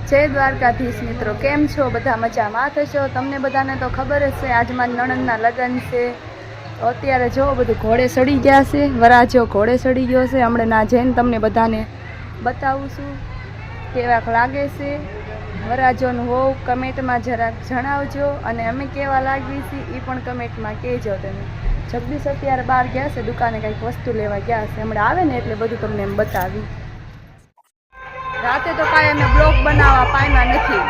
જય દ્વારકાધીશ મિત્રો, કેમ છો? બધા મજામાં થશો? તમને બધાને તો ખબર જ છે આજ મારા નણંદના લગ્ન છે. અત્યારે જો બધું ઘોડે સડી ગયા છે, વરાજો ઘોડે સડી ગયો છે. હમણાં ના જઈને તમને બધાને બતાવું છું કેવાક લાગે છે વરાજોનું. હોવ કમેન્ટમાં જરાક જણાવજો, અને અમે કેવા લાગી છીએ એ પણ કમેન્ટમાં કહેજો તમે. જગદીશ અત્યારે બહાર ગયા છે, દુકાને કંઈક વસ્તુ લેવા ગયા છે. હમણાં આવે ને એટલે બધું તમને એમ બતાવી. રાતે તો કાંઈ અમે બ્લોગ બનાવવા પામ્યા નથી,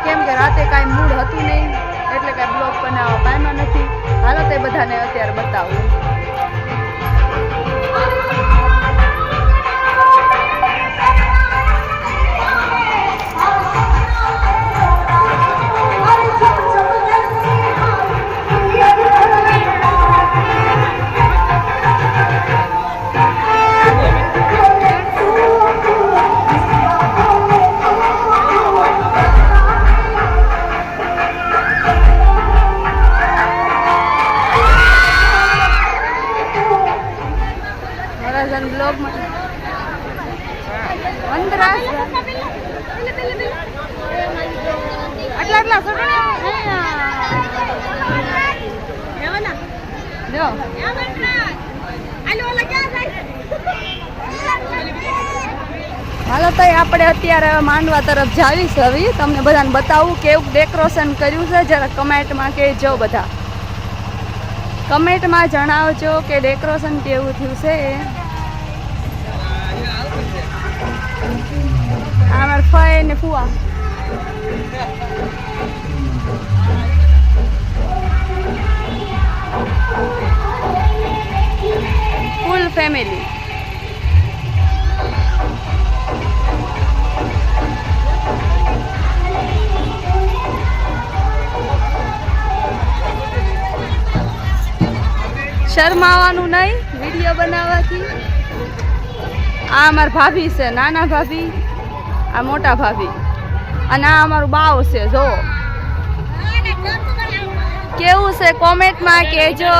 કેમ કે રાતે કાંઈ મૂડ હતું નહીં, એટલે કાંઈ બ્લોગ બનાવવા પામ્યા નથી. હાલો તે બધાને અત્યારે બતાવું. બ્લોગમાં હાલો તો આપણે અત્યારે માંડવા તરફ જાવીશ. હવે તમને બધાને બતાવું કેવું ડેકોરેશન કર્યું છે. જરા કમેન્ટમાં કહેજો, બધા કમેન્ટમાં જણાવજો કે ડેકોરેશન કેવું થયું છે. અમાર ફઈ ને ફુવા ફૂલ ફેમિલી. શરમાવાનું નહીં વિડીયો બનાવવાથી. આ અમાર ભાભી છે, નાના ભાભી, આ મોટા ભાભી, અને આ અમારું બાવ છે. જો કેવું છે કોમેન્ટમાં કહેજો.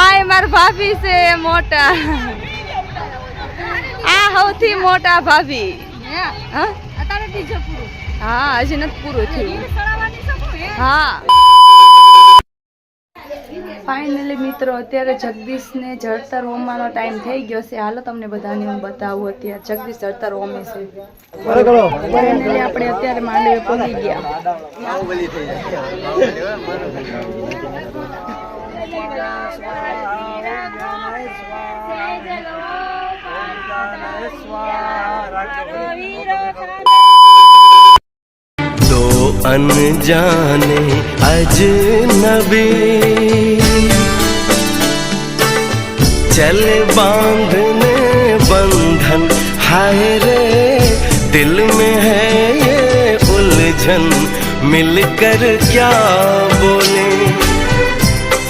આ અમાર ભાભી છે મોટા, આ સૌથી મોટા ભાભી. હા હજી નથી પૂરું થયું. હા ફાઇનલી મિત્રો અત્યારે જગદીશને જળતર હોમવાનો ટાઈમ થઈ ગયો છે. હાલો તમને બધાને હું બતાવું. અત્યારે જગદીશ જળતર હોમે છે. ફાઇનલી આપણે અત્યારે માંડવે પહોંચી ગયા. दो अनजाने अजनबी चले बांधने बंधन, हाय रे दिल में है ये उलझन, मिलकर क्या बोले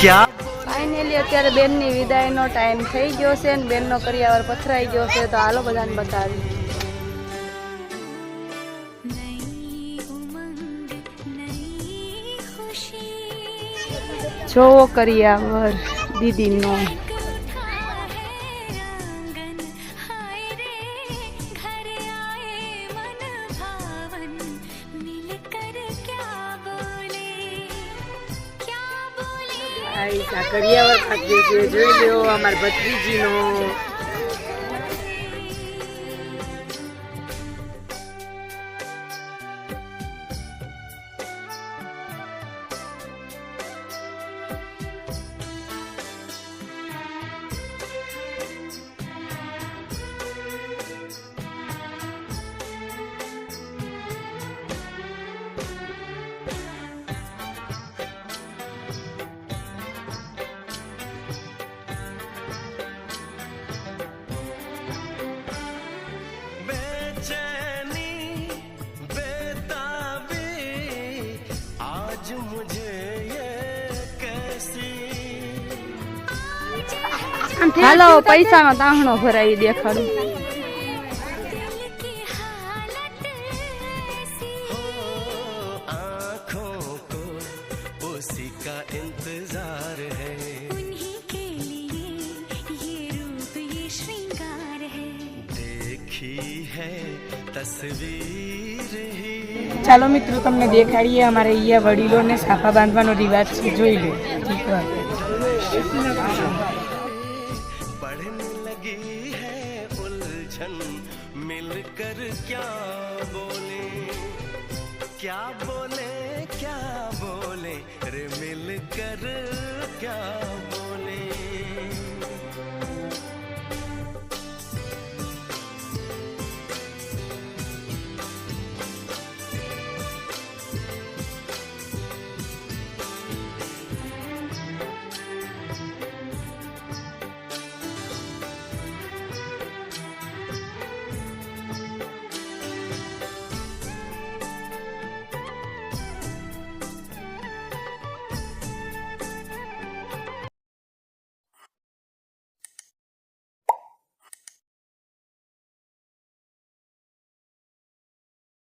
क्या. ફાઇનલી અત્યારે બેનની વિદાયનો ટાઈમ થઈ ગયો છે અને બેનનો કરિયાવર પથરાઈ ગયો છે. તો હાલો બધાને બતાવી. જોવો કરિયાવર દીદીનો. કરિયાવર ખાતે જોઈ લો અમાર ભત્રીજીનો. હાલો પૈસાનો તાહણો ભરાઈ દેખાડું. उसी का इंतजार है, उन्हीं के लिए ये तस्वीर ही ચાલો મિત્રો તમને દેખાડીએ અમારે અહીંયા વડીલોને સાફા બાંધવાનો રિવાજ છે, જોઈ લો. ઠીક વાત. बढ़ने लगी है उलझन मिलकर क्या बोले क्या बोले रे मिलकर क्या